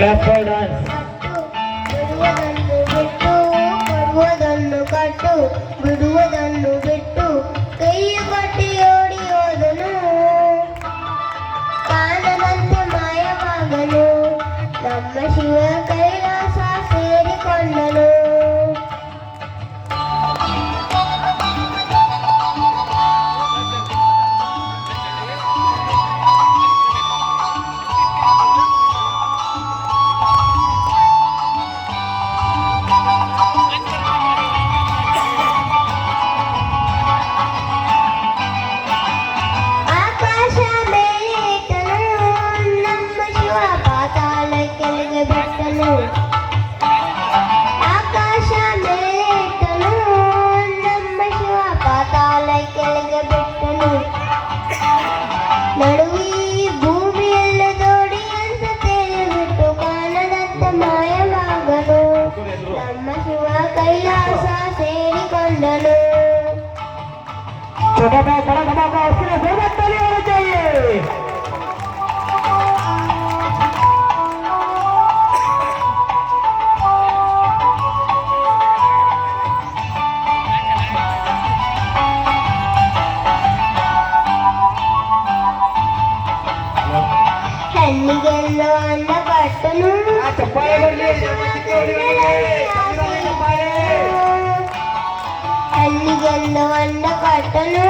Clap for dance. ಬಿಡುವುದನ್ನು ಬಿಟ್ಟು ಕೊಡುವುದನ್ನು ಕಟ್ಟು ಬಿಡುವುದನ್ನು ಬಿಟ್ಟು ಕೈಯ ಕಟ್ಟಿ ಓಡಿ ಹೋದನು ಕಾಣದಂತೆ ಮಾಯವಾಗನು ನಮ್ಮ ಶಿವ ಕೈಲಾಸ ಸೇರಿಕೊಂಡನು ಆಕಾಶ ಮೇಲಿಟ್ಟನು ನಮ್ಮ ಶಿವ ಪಾತಾಳ ಕೆಳಗೆ ಬಿಟ್ಟನು ಆಕಾಶ ಮೇಲಿಟ್ಟನು ನಮ್ಮ ಶಿವ ಪಾತಾಳ ಕೆಳಗೆ ಬಿಟ್ಟನು ನಡುವಿ ಭೂಮಿಯಲ್ಲ ದೋಡಿ ಅಂತ ತಿಳಿಬಿಟ್ಟು ಕಾಣದಂತ ಮಾಯವಾಗನು ನಮ್ಮ ಶಿವ ಕೈಲಾಸ ಸೇರಿಕೊಂಡನು छोटा भाई बड़ा धमाका उसके लिए जोरदार ताली होनी चाहिए। ಹೆಣ್ಣಿಗೆಲ್ಲೋ ಅನ್ನ ಕಟ್ಟನು ಚಪ್ಪಾಳೆ ಬರಲಿ ಹಳ್ಳಿಗೆಲ್ಲೋ ಅನ್ನ ಕಟ್ಟನು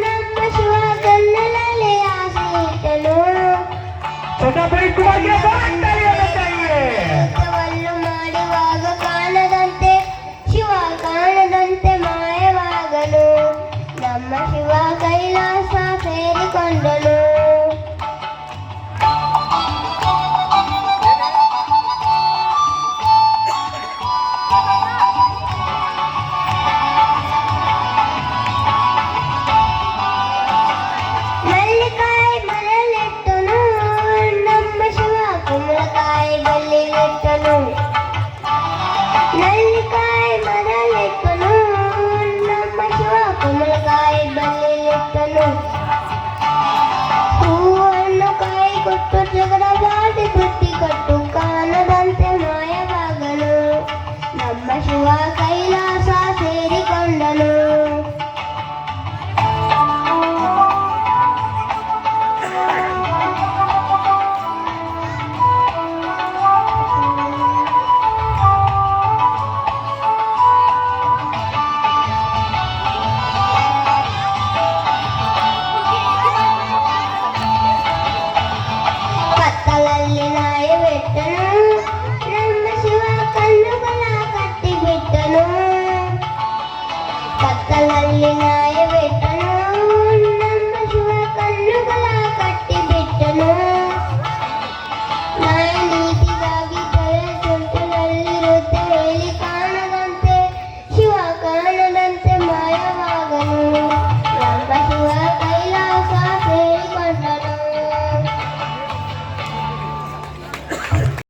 ನಮ್ಮ ಶಿವ ಗಲ್ಲಲಲ್ಲಿ ಆಸೆ ಇಟ್ಟನು छोटा भाई कुमार